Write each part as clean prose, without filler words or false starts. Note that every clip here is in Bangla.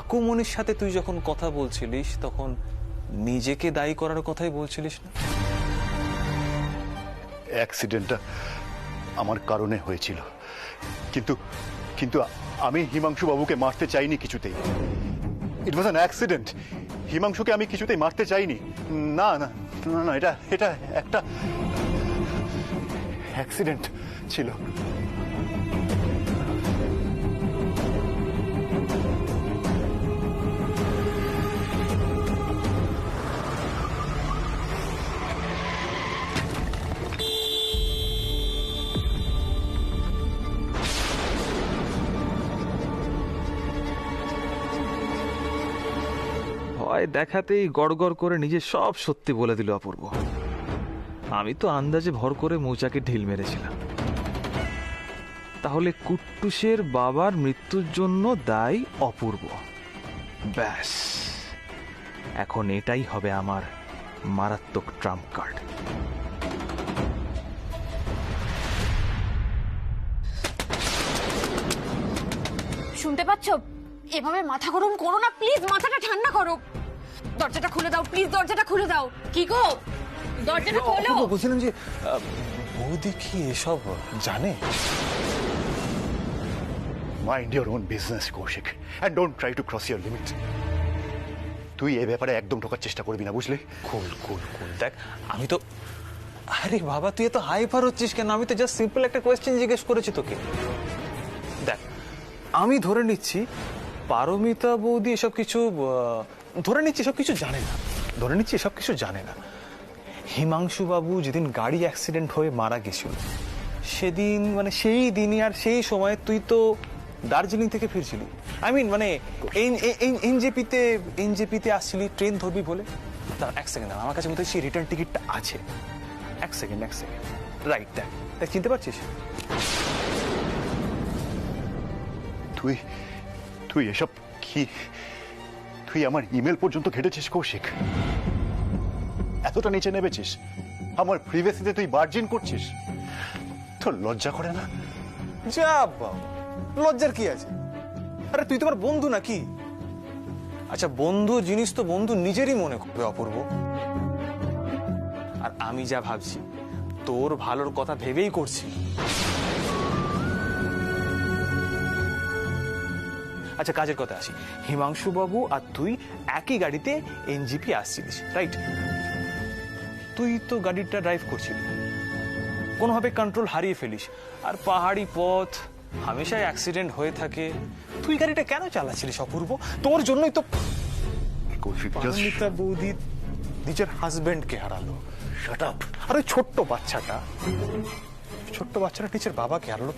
কাকুমণির সাথে তুই যখন কথা বলছিলিস তখন নিজেকে দায়ী করার কথাই বলছিলিস না? অ্যাক্সিডেন্টটা আমার কারণে হয়েছিল, কিন্তু কিন্তু আমি হিমাংশু বাবুকে মারতে চাইনি কিছুতেই। ইট ওয়াজ অ্যান অ্যাক্সিডেন্ট। হিমাংশুকে আমি কিছুতেই মারতে চাইনি। না না না না, এটা এটা একটা অ্যাক্সিডেন্ট ছিল। ভয় দেখাতেই গড়গড় করে নিজে সব সত্যি বলে দিল অপূর্ব। আমি তো আন্দাজে ভর করে মৌচাকে ঢিল মেরেছিলাম। তাহলে কুট্টুসের বাবার মৃত্যুর জন্য দায়ী অপূর্ব। ব্যাস, এখন এটাই হবে আমার মারাত্মক ট্রাম্প কার্ড। শুনতে পাচ্ছ? এভাবে মাথা গরম করো না প্লিজ, মাথাটা ঠান্ডা করো। দরজাটা খুলে দাও প্লিজ, দরজাটা খুলে দাও। কি গো, দরজাটা খোলো। বলছিলাম যে বৌদি কি এসব জানে? Mind your own business Koushik, and don't try to cross your limit. তুই এ ব্যাপারে একদম ঢোকার চেষ্টা করবি না, বুঝলি? কুল কুল কুল। দেখ, আমি তো, আরে বাবা তুই এত হাইপার হচ্ছিস কেন? আমি তো জাস্ট সিম্পল একটা কোয়েশ্চেন জিজ্ঞেস করেছি তোকে। দেখ, আমি ধরে নিচ্ছি পারমিতা বৌদি এসব কিছু জানে না। ধরে নিচ্ছি এসব কিছু জানে না। হিমাংশু বাবু যেদিন গাড়ি অ্যাক্সিডেন্ট হয়ে মারা গেছিল সেদিন, মানে সেই দিনই আর সেই সময় তুই তো দার্জিলিং থেকে ফিরছিলি। আই মিন মানে এনজেপিতে আসছিলি ট্রেন ধরবি বলে। দাঁড়া এক সেকেন্ড, আমার কাছে মধ্যে সেই রিটার্ন টিকিটটা আছে। এক সেকেন্ড রাইট, দেখ চিনতে পারছিস? তুই তুই এসব কি? তুই আমার ইমেল পর্যন্ত ঘেটেছিস কৌশিক? এতটা নিচে নেমেছিস? আমার প্রিভেসিতে তুই বার্জিন করছিস? তোর লজ্জা করে না? যা বাবা, লজ্জার কি আছে? আরে তুই তোমার বন্ধু নাকি? আচ্ছা, বন্ধু জিনিস তো বন্ধু নিজেরই মনে করবে অপূর্ব। আর আমি যা ভাবছি তোর ভালোর কথা ভেবেই করছি। আচ্ছা, কাজের কথা আসি। হিমাংশু বাবু আর তুই একই গাড়িতে এনজিপি আসছিলিস, রাইট? তুই তো গাড়িটা ড্রাইভ করছিলি, কোনোভাবে কন্ট্রোল হারিয়ে ফেলিস। আর পাহাড়ি পথ হামেশাই অ্যাক্সিডেন্ট হয়ে থাকে। তুই গাড়িটা কেন চালাচ্ছিলিস অপূর্ব? তোর জন্যই তো পারমিতা বৌদি নিজের হাজবেন্ডকে হারালো। Shut up. আর ওই ছোট্ট বাচ্চাটা নিজের বাবাকে হারালো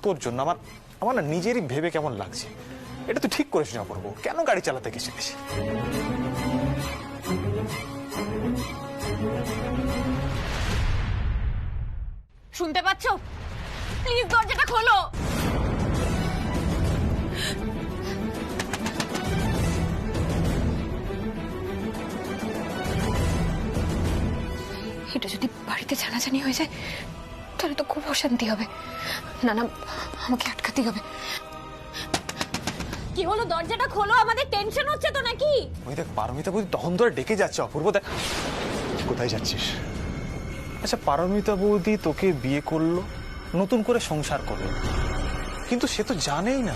তোর জন্য। আমার না নিজেরই ভেবে কেমন লাগছে। এটা তুই ঠিক করিস না অপূর্ব। কেন গাড়ি চালাতে গেছিলিস? শুনতে পাচ্ছ? প্লিজ দরজাটা খোলো। এটা যদি বাড়িতে জানাজানি হয়ে যায় তাহলে তো খুব অশান্তি হবে। না না, আমাকে আটকাতেই হবে। কি হলো, দরজাটা খোলো, আমাদের টেনশন হচ্ছে তো নাকি? ওই দেখ, পারমিতা বৌদি তখন ধরে ডেকে যাচ্ছে অপূর্ব। দেখ, কোথায় যাচ্ছিস? আচ্ছা, পারমিতা বৌদি তোকে বিয়ে করলো, নতুন করে সংসার করলো, কিন্তু সে তো জানেই না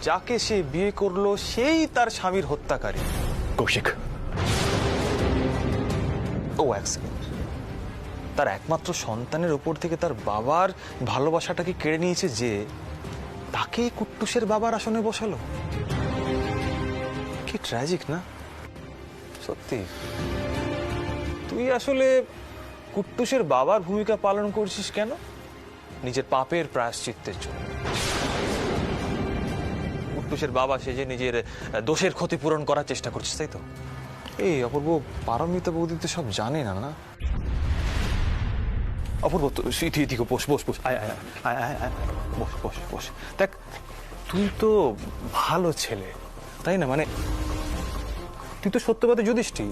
যাকে সে বিয়ে করলো সেই তার স্বামীর হত্যাকারী। কৌশিক, ও এক সেকেন্ড, তার একমাত্র সন্তানের উপর থেকে তার বাবার ভালোবাসাটাকে কেড়ে নিয়েছে যে, তাকে কুট্টুসের বাবার আসনে বসালো। কি ট্র্যাজিক না? সত্যি তুই আসলে কুট্টুসের বাবার ভূমিকা পালন করছিস কেন? নিজের পাপের প্রায়শ্চিত্তের জন্য। কুট্টুসের বাবা সেজে নিজের দোষের ক্ষতিপূরণ করার চেষ্টা করছিস, তাই তো? এই অপূর্ব, পারমিতা বৌদি তো সব জানে না। না অপূর্ব, ঠিক বস বস বস, আয় আয় আয় আয় আয়, বস বস বস। দেখ, তুই তো ভালো ছেলে, তাই না? মানে তুই তো সত্যবাদী যুধিষ্ঠির।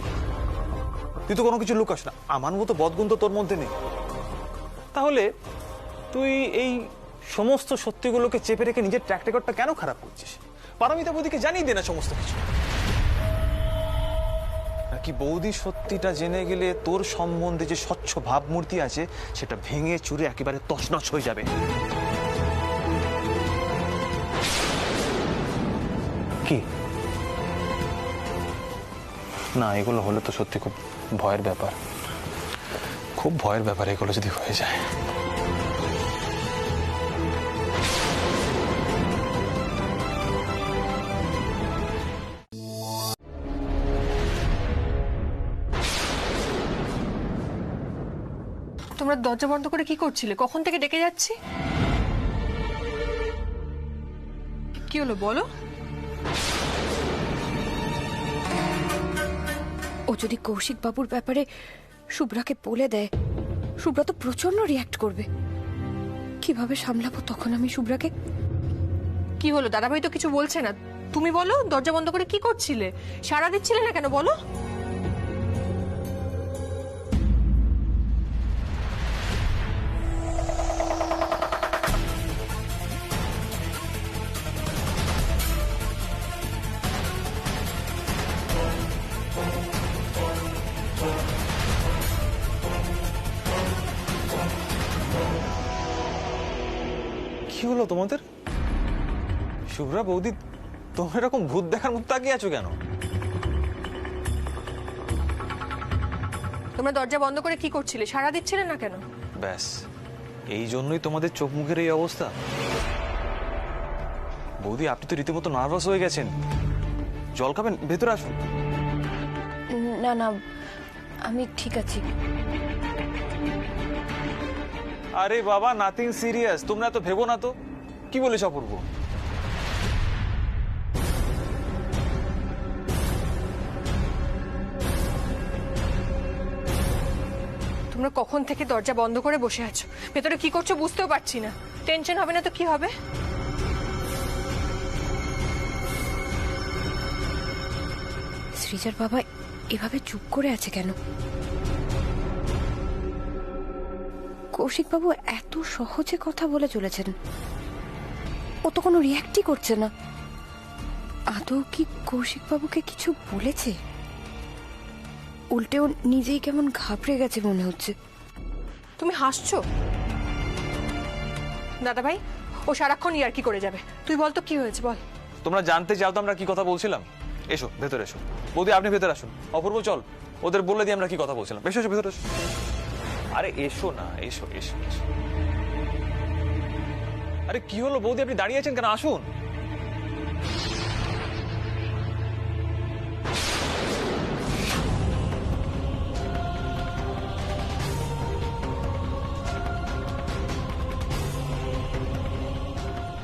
তুই তো কোনো কিছু লুকাস না। আমার মতো বদগুণ তো তোর মধ্যে নেই। তাহলে তুই এই সমস্ত সত্যিগুলোকে চেপে রেখে নিজের ট্র্যাক রেকর্ডটা কেন খারাপ করছিস? পারমিতা বৌদিকে জানিয়ে দে না সমস্ত কিছু। নাকি বৌদি সত্যিটা জেনে গেলে তোর সম্বন্ধে যে স্বচ্ছ ভাবমূর্তি আছে সেটা ভেঙে চুরে একেবারে তছনছ হয়ে যাবে। কি না, এগুলো হলে তো সত্যি খুব ভয়ের ব্যাপার, খুব ভয়ের ব্যাপার এগুলো যদি হয়ে যায়। তোমরা দরজা বন্ধ করে কি করছিলে? কখন থেকে ডেকে যাচ্ছি। কি হলো বলো? ও যদি কৌশিক বাবুর ব্যাপারে শুভ্রাকে বলে দেয়, শুভ্রা তো প্রচন্ড রিয়াক্ট করবে। কিভাবে সামলাবো তখন আমি শুভ্রাকে? কি হলো? দাদাভাই তো কিছু বলছে না। তুমি বলো, দরজা বন্ধ করে কি করছিলে? সাড়া দিচ্ছিলে না কেন বলো? কি হলো তোমাদের? শুভ্রা বৌদি, তোমরা এরকম ভূত দেখার মুখ তাকিয়ে আছো কেন? তোমরা দরজা বন্ধ করে কি করছিলে? সাড়া দিচ্ছিলে না কেন? ব্যাস এই জন্যই তোমাদের চোখ মুখের এই অবস্থা। বৌদি, আপনি তো রীতিমতো নার্ভাস হয়ে গেছেন। জল খাবেন? ভেতরে আসুন। না না, আমি ঠিক আছি। আরে বাবা, নাথিং সিরিয়াস, তোমরা এত ভেবো না তো। কি বলিস অপূর্ব? তোমরা কখন থেকে দরজা বন্ধ করে বসে আছো? ভেতরে কি করছো বুঝতেও পারছি না। টেনশন হবে না তো কি হবে? সৃজার বাবা এভাবে চুপ করে আছে কেন? কৌশিক বাবু এত সহজে কথা বলে চলেছেন, ও তো কোনো রিয়াক্টই করছে না। আদৌ কি কৌশিক বাবুকে কিছু বলেছে? উল্টেও নিজেই কেমন ঘাবড়ে গেছে মনে হচ্ছে। তুমি হাসছো? দাদাভাই, ও সারাক্ষণ ইয়ার্কি করে যাবে। তুই বল তো কি হয়েছে বল। তোমরা জানতে চাও তো আমরা কি কথা বলছিলাম? এসো ভেতরে এসো। বৌদি, আপনি ভেতরে আসুন। অপূর্ব চল, ওদের বলে দিয়ে আমরা কি কথা বলছিলাম। এসো এসো, ভেতরে এসো। আরে এসো না, এসো এসো এসো। আরে কি হলো বৌদি, আপনি দাঁড়িয়ে আছেন কেন? আসুন।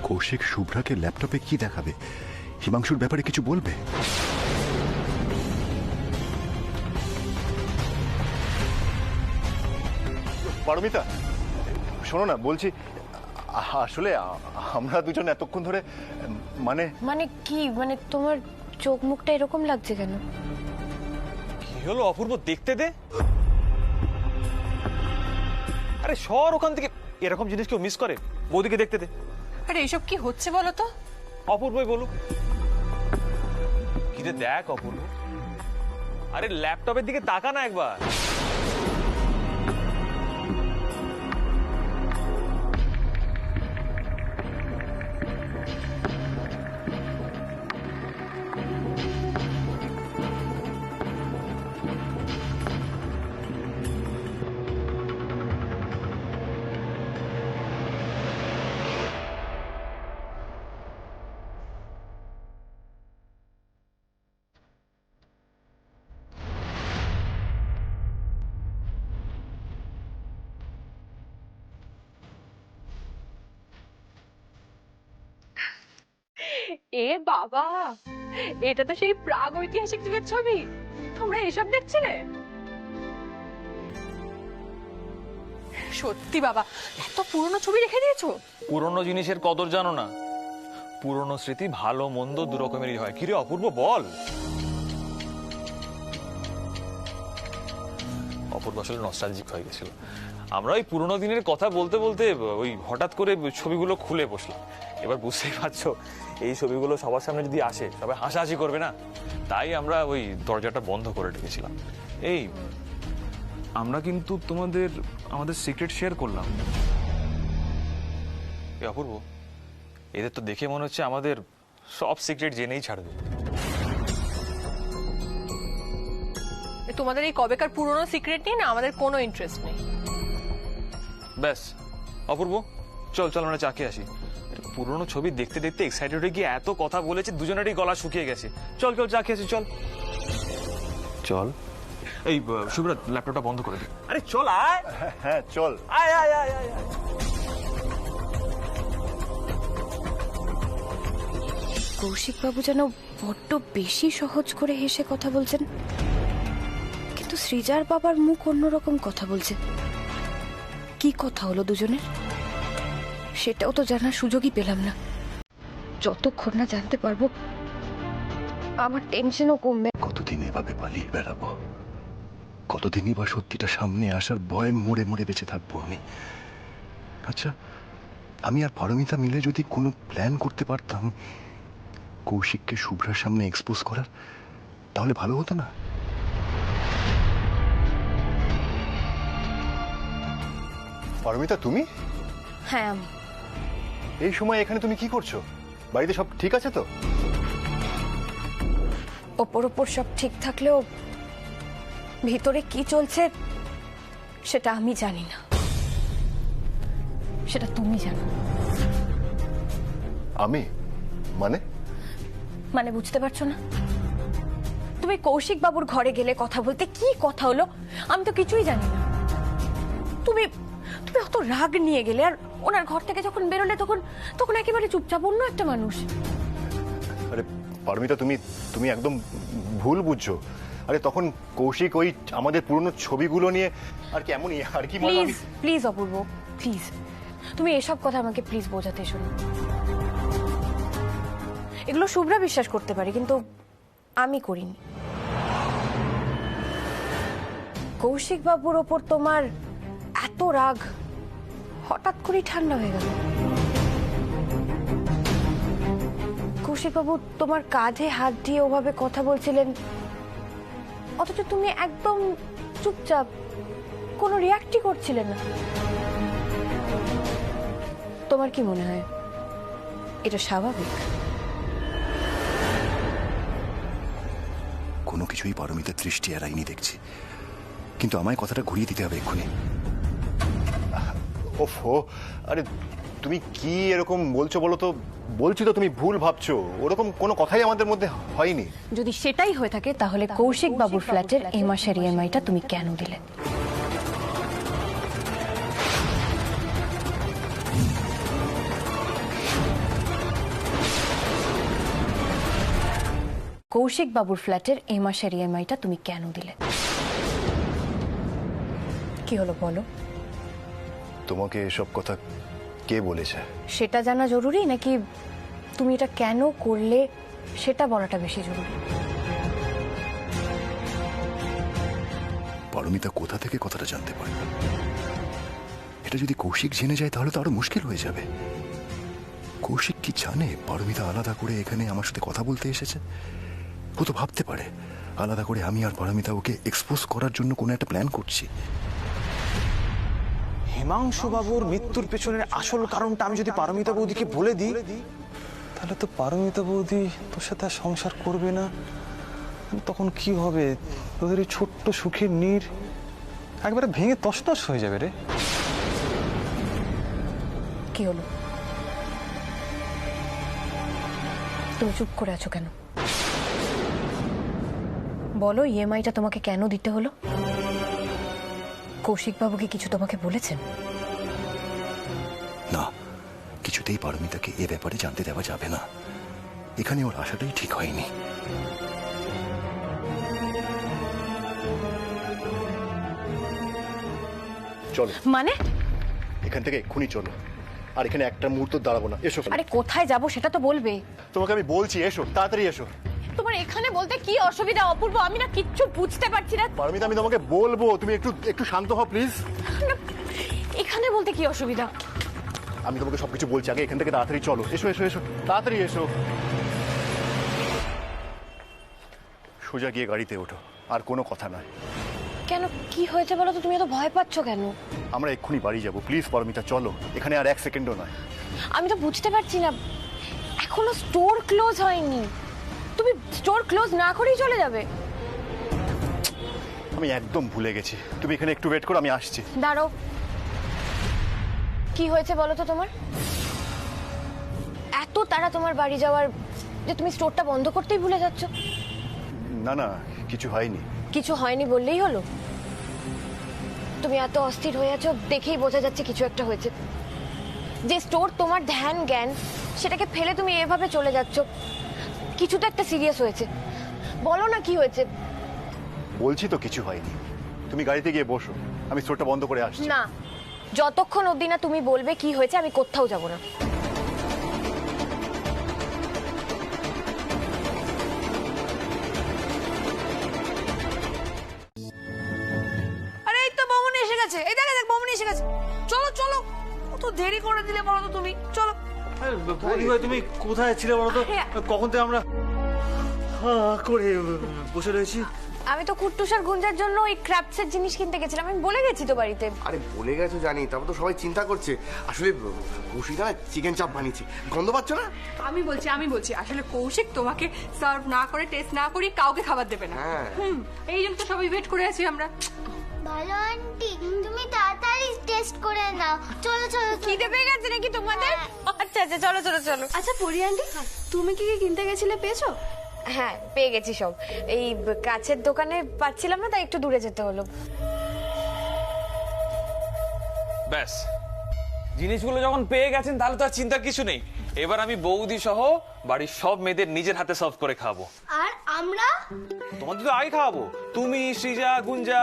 কৌশিক শুভ্রাকে ল্যাপটপে কি দেখাবে? হিমাংশুর ব্যাপারে কিছু বলবে? পারমিতা, শোনো না, বলছি আসলে আমরা দুজন এতক্ষণ ধরে মানে মানে কি? মানে তোমার চোখ মুখটা এরকম লাগছে কেন? কি হলো অপূর্ব, দেখতে দে। আরে সর ওখান থেকে। এরকম জিনিস কেউ মিস করে? বৌদিকে দেখতে দে। আরে এসব কি হচ্ছে বলো তো? অপূর্বই বলুক। কি রে, দেখ অপূর্ব। আরে ল্যাপটপের দিকে তাকা না একবার। এ বাবা, এটা তো সেই প্রাগ ঐতিহাসিক যুগের ছবি। তোমরা এসব দেখছিলে? সত্যি বাবা, এত পুরনো ছবি রেখে দিয়েছো। পুরনো জিনিসের কদর জানো না? পুরনো স্মৃতি ভালো মন্দ দু রকমেরই হয়। কিরে অপূর্ব, বল। অপূর্ব আসলে নস্টালজিক হয়ে গেছিল। আমরা ওই পুরোনো দিনের কথা বলতে বলতে ওই হঠাৎ করে ছবিগুলো খুলে বসলাম। এবার বুঝতেই পারছো, এই ছবিগুলো সবার সামনে যদি আসে সবাই হাসাহাসি করবে না, তাই আমরা ওই দরজাটা বন্ধ করে রেখেছিলাম। এই আমরা কিন্তু আমাদের সিক্রেট শেয়ার করলাম। এ অপূর্ব, এদের তো দেখে মনে হচ্ছে আমাদের সব সিক্রেট জেনেই ছাড়বে। তোমাদের এই কবেকার পুরনো সিক্রেট নিয়ে না আমাদের কোনো ইন্টারেস্ট নেই। ব্যাস অপূর্ব, চল চল আমরা চা খেয়ে আসি। পুরোনো ছবি দেখতে দেখতে এক্সাইটেড হয়ে গিয়ে এত কথা বলেছে, দুজনেরই গলা শুকিয়ে গেছে। চল চল চা খেয়ে আসি, চল চল। এই শুভ্রা, ল্যাপটপটা বন্ধ করে দে। আরে চল আয়। হ্যাঁ চল। আয় আয় আয় আয় আয়। কৌশিকবাবু যেন বড্ড বেশি সহজ করে হেসে কথা বলছেন, কিন্তু সৃজার বাবার মুখ অন্যরকম কথা বলছে। কি কথা হলো দুজনের, সেটাও তো জানার সুযোগই পেলাম না। যতক্ষণ না জানতে পারবো আমার টেনশনও কমবে। কতদিন এভাবে পালিয়ে বেড়াবো? কতদিনই বা সত্যিটা সামনে আসার ভয় মরে মরে বেঁচে থাকবো আমি? আচ্ছা, আমি আর পারমিতা মিলে যদি কোনো প্ল্যান করতে পারতাম কৌশিককে শুভ্রার সামনে এক্সপোজ করার, তাহলে ভালো হতো না? পারমিতা, তুমি? হ্যাঁ আমি। এই সময় এখানে তুমি কি করছো? বাড়িতে সব ঠিক আছে তো? ওপর ওপর সব ঠিক থাকলেও ভিতরে কি চলছে সেটা আমি জানি না, সেটা তুমি জানো। আমি মানে বুঝতে পারছো না? তুমি কৌশিক বাবুর ঘরে গেলে কথা বলতে, কি কথা হলো আমি তো কিছুই জানি না। তুমি তুমি অত রাগ নিয়ে গেলে, আর ওনার ঘর থেকে যখন বেরোলে তখন একেবারে চুপচাপ অন্য একটা মানুষ। আরে পারমিতা, তুমি একদম ভুল বুঝছো। আরে তখন কৌশিক ওই আমাদের পুরনো ছবিগুলো নিয়ে আর কি এমনই আর কি। প্লিজ প্লিজ অপূর্ব, প্লিজ তুমি এসব কথা আমাকে প্লিজ বোঝাতে শোনো। এগুলো শুভ্রা বিশ্বাস করতে পারে, কিন্তু আমি করিনি। কৌশিক বাবুর ওপর তোমার এত রাগ হঠাৎ করেই ঠান্ডা হয়ে গেল। কৌশিক বাবু তোমার কাঁধে হাত দিয়ে ওভাবে কথা বলছিলেন, অথচ তুমি একদম চুপচাপ, কোনো রিয়াক্টই করছিলে না। তোমার কি মনে হয় এটা স্বাভাবিক? কোনো কিছুই পারমিতার দৃষ্টি এড়াইনি দেখছি, কিন্তু আমায় কথাটা ঘুরিয়ে দিতে হবে এক্ষুনি। ওফো, আরে তুমি কি এরকম বলছো বলো তো? বলছি তো তুমি ভুল ভাবছো, ওরকম কোনো কথাই আমাদের মধ্যে হয়নি। যদি সেটাই হয়ে থাকে তাহলে কৌশিক বাবুর ফ্ল্যাটের এই মাসের ইএমআইটা তুমি কেন দিলে? কৌশিক বাবুর ফ্ল্যাটের এই মাসের ইএমআইটা তুমি কেন দিলে? কি হলো বলো? তোমাকে এসব কথা কে বলেছে? সেটা জানা জরুরি, নাকি তুমি এটা কেন করলে সেটা বলাটা বেশি জরুরি? পারমিতা কোথা থেকে কথাটা জানতে পারবে? এটা যদি কৌশিক জেনে যায় তাহলে তো আরো মুশকিল হয়ে যাবে। কৌশিক কি জানে পারমিতা আলাদা করে এখানে আমার সাথে কথা বলতে এসেছে? ও তো ভাবতে পারে আলাদা করে আমি আর পারমিতা ওকে এক্সপোজ করার জন্য কোনো একটা প্ল্যান করছি। হিমাংশু বাবুর মৃত্যুর পেছনের আসল কারণটা আমি যদি পারমিতা বৌদিকে বলে দিই, তাহলে তো পারমিতা বৌদি তোর সাথে আর সংসার করবে না। তখন কি হবে? তোদের এই ছোট্ট সুখের নীড় একবারে ভেঙে তছনছ হয়ে যাবে রে। কি হলো? তুমি চুপ করে আছো কেন? বলো, ইএমআইটা তোমাকে কেন দিতে হলো? কৌশিক বাবু কি কিছু তোমাকে বলেছেন? না, কিছুতেই পারমিতাকে এ ব্যাপারে জানতে দেওয়া যাবে না। এখানে ওর আশাটাই ঠিক হয়নি। চলো মানে? এখান থেকে এক্ষুনি চলো, আর এখানে একটা মুহূর্ত দাঁড়াবো না। এসো। আরে কোথায় যাব সেটা তো বলবে। তোমাকে আমি বলছি এসো, তাড়াতাড়ি এসো। তোমার এখানে বলতে কি অসুবিধা অপূর্ব? আমি না কিচ্ছু বুঝতে পারছি না। পারমিতা, আমি তোমাকে বলবো, তুমি একটু শান্ত হও প্লিজ। এখানে বলতে কি অসুবিধা? আমি তোমাকে সবকিছু বলছি, আগে এখান থেকে তাড়াতাড়ি চলো। এসো এসো এসো, তাড়াতাড়ি এসো। সোজা গিয়ে গাড়িতে ওঠো, আর কোনো কথা নয়। কেন, কি হয়েছে বলো তো? তুমি এত ভয় পাচ্ছ কেন? আমরা এক্ষুনি বাড়ি যাবো, প্লিজ পারমিতা চলো, এখানে আর 1 সেকেন্ডও নয়। আমি তো বুঝতে পারছি না, এখনো স্টোর ক্লোজ হয়নি, তুমি স্টোর ক্লোজ না করেই চলে যাবে? আমি একদম ভুলে গেছি, তুমি এখানে একটু ওয়েট করো, আমি আসছি। দাঁড়াও, কি হয়েছে বলো তো তোমার? এত তাড়া তোমার বাড়ি যাওয়ার যে তুমি স্টোরটা বন্ধ করতেই ভুলে যাচ্ছ? না না, কিছু হয়নি। কিছু হয়নি বললেই হলো? তুমি এত অস্থির হয়ে আছো দেখেই বোঝা যাচ্ছে কিছু একটা হয়েছে। যে স্টোর তোমার ধ্যান জ্ঞান, সেটাকে ফেলে তুমি এভাবে চলে যাচ্ছ, কিছু তো একটা সিরিয়াস হয়েছে। বলো না কি হয়েছে? বলছি তো কিছু হয়নি, তুমি গাড়িতে গিয়ে বসো, আমি স্টোরটা বন্ধ করে আসছি। না, যতক্ষণ অবধি না তুমি বলবে কি হয়েছে আমি কোথাও যাব না। আরে এই তো বৌমনি এসে গেছে, এই দেখ দেখ বৌমনি এসে গেছে। চলো চলো, কত দেরি করে দিলে বলো তো তুমি, চলো। বৌদি ভাই তুমি কোথায় ছিলে বলো তো? কখন থেকে আমরা হা করে বসে রয়েছি। আমি তো কুট্টুসার গুঞ্জার জন্য ওই ক্র্যাপসের জিনিস কিনতে গেছিলাম, আমি বলে গেছি তো বাড়িতে। আরে বলে গেছো জানি, তারপর তো সবাই চিন্তা করছে। আসলে কৌশিক না চিকেন চাপ বানিয়েছে, গন্ধ পাচ্ছ না? আমি বলছি আসলে কৌশিক তোমাকে সার্ভ না করে, টেস্ট না করে কাউকে খাবার দেবে না। হ্যাঁ। এই জন্য তো সবাই ওয়েট করে আছি আমরা। ভালো আন্টি, তুমি তাড়াতাড়ি টেস্ট করে নাও। চলো চলো, খিদে পেয়ে গেছে নাকি তোমাদের? আচ্ছা আচ্ছা, চলো চলো চলো। আচ্ছা পরি আন্টি, তুমি কি কি কিনতে গেছিলে, পেয়েছো? হ্যাঁ, পেয়ে গেছি সব। এই কাছের দোকানে পাচ্ছিলাম না, তাই একটু দূরে যেতে হলো। ব্যাস, জিনিসগুলো যখন পেয়ে গেছেন তাহলে তো আর চিন্তার কিছু নেই। এবার আমি বৌদি সহ বাড়ির সব মেয়েদের নিজের হাতে সার্ভ করে খাবো। আর আমরা? তোমাদের তো আগে খাওয়াবো, তুমি, সৃজা, গুঞ্জা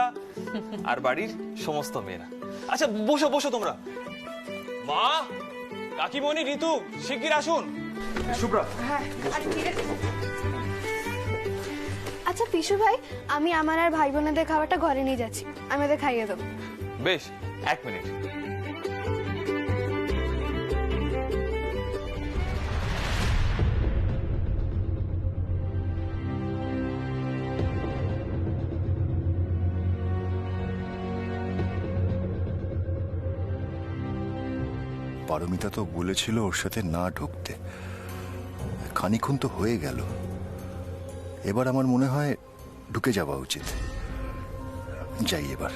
আর বাড়ির সমস্ত মেয়েরা। আচ্ছা বসো বসো তোমরা। মা, কাকিমণি, ঋতু, শিগগির আসুন। শুভ্রা, আচ্ছা পিসু ভাই, আমি আমার আর ভাই বোনেদের খাবারটা ঘরে নিয়ে যাচ্ছি, আমি ওদের খাইয়ে দেবো। বেশ, 1 মিনিট। পারমিতা তো বলেছিল ওর সাথে না ঢুকতে, খানিক্ষণ তো হয়ে গেল, এবার আমার মনে হয় ঢুকে যাওয়া উচিত। যাই এবার।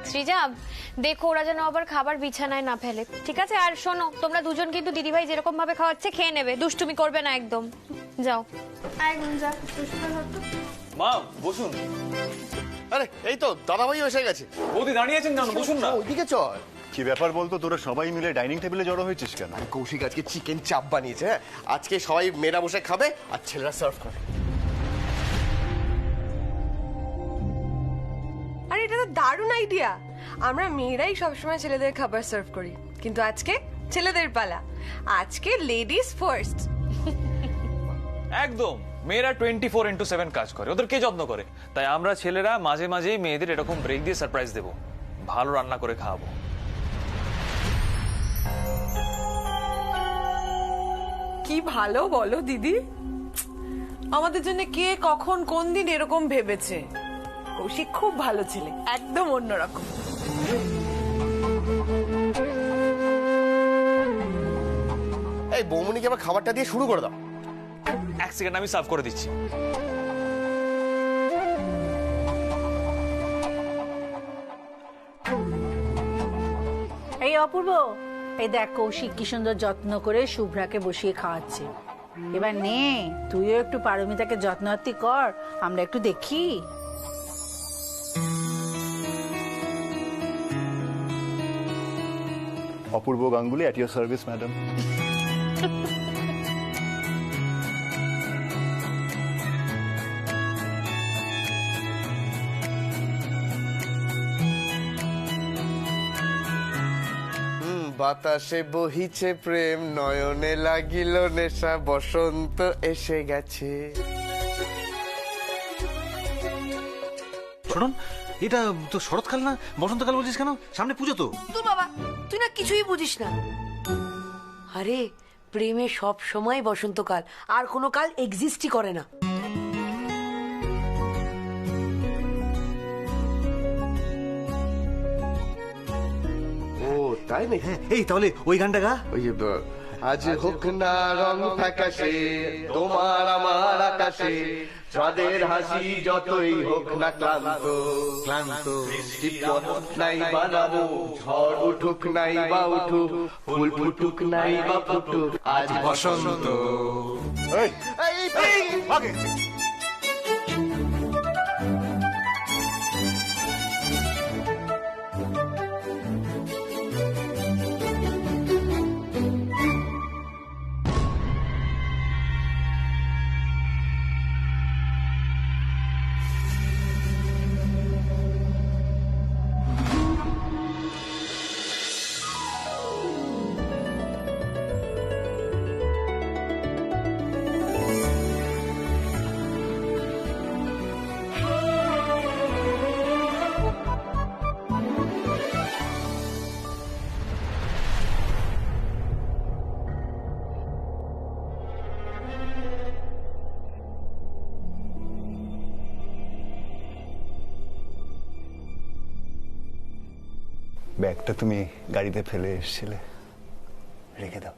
সৃজা, দেখো ওরা যেন আবার খাবার বিছানায় না ফেলে, ঠিক আছে? আর শোনো, তোমরা দুজন কিন্তু দিদিভাই যেরকম ভাবে খাওয়াচ্ছে খেয়ে নেবে, দুষ্টুমি করবে না একদম। যাও। মা বসুন। আরে এই তো দাদাভাই এসে গেছে। বৌদি দাঁড়িয়ে আছেন কেন? বসুন না। ওইদিকে চল। কি ব্যাপার বলতো, তোরা সবাই মিলে ডাইনিং টেবিলে জড়ো হয়েছিস কেন? কৌশিক আজকে চিকেন চাপ বানিয়েছে। হ্যাঁ, আজকে সবাই মেয়েরা বসে খাবে আর ছেলেরা সার্ভ করে। আর এটা তো দারুণ আইডিয়া। আমরা মেয়েরাই সবসময় ছেলেদের খাবার সার্ভ করি, কিন্তু আজকে ছেলেদের পালা। আজকে লেডিস ফার্স্ট। একদম, মেয়েরা 24/7 কাজ করে, ওদের কে যত্ন করে? তাই আমরা ছেলেরা মাঝে মাঝেই মেয়েদের এরকম ব্রেক দিয়ে সারপ্রাইজ দেবো, ভালো রান্না করে খাওয়াবো। কি ভালো বলো দিদি, আমাদের জন্য কে কখন কোন দিন এরকম ভেবেছে। কৌশিক খুব ভালো ছেলে, একদম অন্যরকম। এই বৌমনিকে আবার খাবারটা দিয়ে শুরু করে দাও। 1 সেকেন্ড, আমি সার্ভ করে দিচ্ছি। এই অপূর্ব, এই দেখ কৌশিক কি সুন্দর যত্ন করে শুভ্রাকে বসিয়ে খাওয়াচ্ছে। এবার নে, তুইও একটু পারমিতাকে যত্নআত্তি কর, আমরা একটু দেখি। Apurba Ganguly, at your service madam. বাতাসে বহিছে প্রেম, নয়নে লাগিল নেশা, বসন্ত এসে গেছে। শুনুন, এটা তো শরৎকাল না বসন্তকাল বলছিস কেন? সামনে পুজো তো। তোর বাবা, তুই না কিছুই বুঝিস না। আরে প্রেমে সব সময় বসন্তকাল, আর কোনো কাল এক্সিস্টই করে না। ও তাই নাকি? হ্যাঁ, এই তাহলে ওই গানটা গা। ওই যে আজ হোক না রং ফ্যাকাশে তোমার আমার আকাশে, চাঁদের হাসি যতই হোক না ক্লান্ত ক্লান্ত বৃষ্টি পথ নাই বানাবো, ঝড় উঠুক নাই বা উঠুক, ফুল ফুটুক নাই বা ফুটুক, আজ বসন্ত। ব্যাগটা তুমি গাড়িতে ফেলে এসেছিলে, রেখে দাও।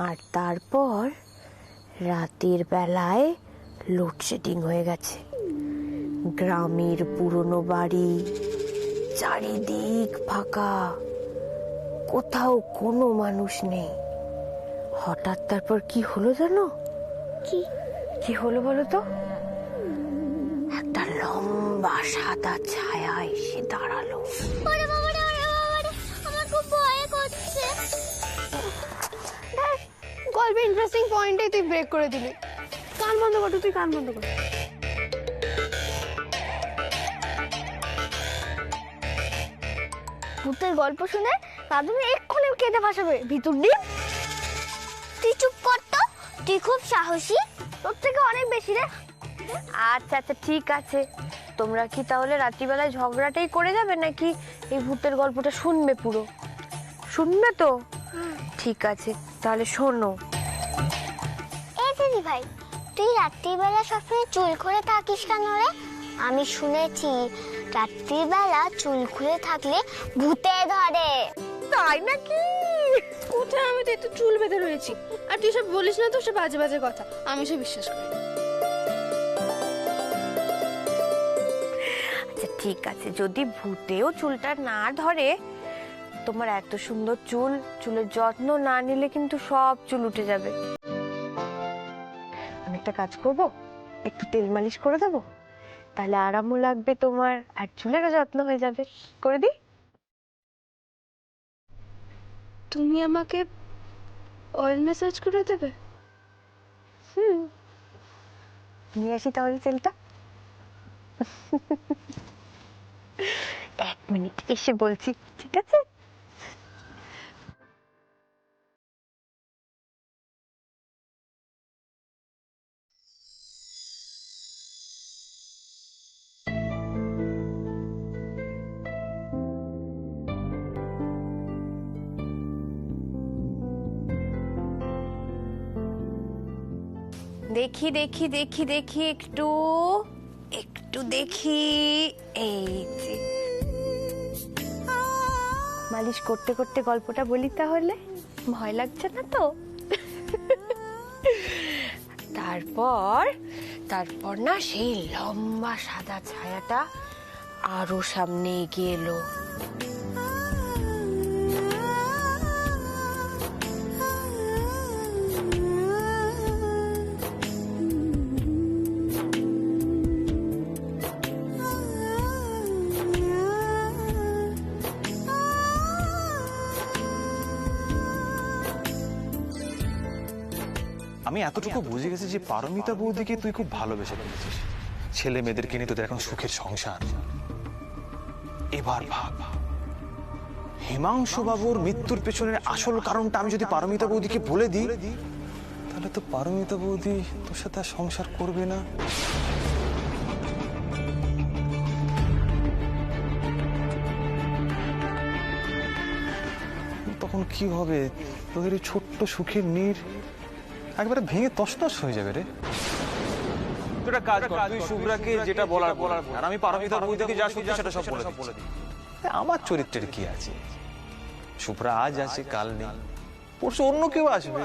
আর তারপর রাতের বেলায় লোডশেডিং হয়ে গেছে। গ্রামের পুরনো বাড়ি, চারিদিক ফাঁকা, কোথাও কোনো মানুষ নেই। হঠাৎ তারপর কি হলো জানো? কি হলো বলো তো? একটা লম্বা সাদা ছায়া এসে দাঁড়ালো। ওরে বাবা রে, ওরে বাবা রে, আমার খুব ভয় করছে। গল্পে ইন্টারেস্টিং পয়েন্টে তুই ব্রেক করে দিলি। কান বন্ধ কর, তুই কান বন্ধ কর। ভূতের গল্প শুনে দাদু এক্ষুনি কেঁদে ভাসাবে। ভিতর ডিপ। তুই চুপ কর তো, তুই খুব সাহসী, তোর থেকে অনেক বেশি রে। আচ্ছা আচ্ছা ঠিক আছে, তোমরা কি তাহলে রাত্রিবেলায় ঝগড়াটাই করে যাবে নাকি এই ভূতের গল্পটা শুনবে? পুরো শুনবে তো? ঠিক আছে তাহলে শোনো। এই দিদি ভাই, তুই রাত্রিবেলা সবসময় চুল খুলে থাকিস কেন রে? আমি শুনেছি রাত্রিবেলা চুল খুলে থাকলে ভূতে ধরে। তাই নাকি? কোথায়? আমি তো একটু চুল বেঁধে রয়েছি, আর তুই সব বলিস না তো, সে বাজে বাজে কথা, আমি সে বিশ্বাস করি। আচ্ছা ঠিক আছে, যদি ভূতেও চুলটা না ধরে, তোমার এত সুন্দর চুল, চুলের যত্ন না নিলে কিন্তু সব চুল উঠে যাবে। আমি একটা কাজ করব, একটু তেল মালিশ করে দেবো, তাহলে আরামও লাগবে তোমার, আর চুলেরও যত্ন হয়ে যাবে। করে দিই? তুমি আমাকে অয়েল ম্যাসাজ করে দেবে? নিয়ে আসি তাহলে তেলটা। 1 মিনিট এসে বলছি, ঠিক আছে? দেখি দেখি দেখি দেখি, একটু একটু দেখি। এই যে মালিশ করতে করতে গল্পটা বলি তাহলে, ভয় লাগছে না তো? তারপর না সেই লম্বা সাদা ছায়াটা আরো সামনে এগিয়ে এলো। আমি এতটুকু বুঝে গেছি যে পারমিতা বৌদিকে তুই খুব ভালোবেসে ফেলেছিস। ছেলে মেয়েদেরকে নিয়ে তোদের এখন সুখের সংসার। এবার ভাব হিমাংশু বাবুর মৃত্যুর পেছনের আসল কারণটা আমি যদি পারমিতা বৌদিকে বলে দিই, তাহলে তো পারমিতা বৌদি তোর সাথে আর সংসার করবে না। তখন কি হবে? তোদের এই ছোট্ট সুখের নীড় একবারে ভেঙে তছনছ হয়ে যাবে রে। একটা কাজ কর, তুই শুভ্রাকে যেটা বলার আর আমি পারমিতা বৌদিকে যা সত্যি সেটা সব বলে দিই। আমার চরিত্রের কি আছে? শুভ্রা আজ আছে, কাল নেই, পরশু অন্য কেউ আসবে।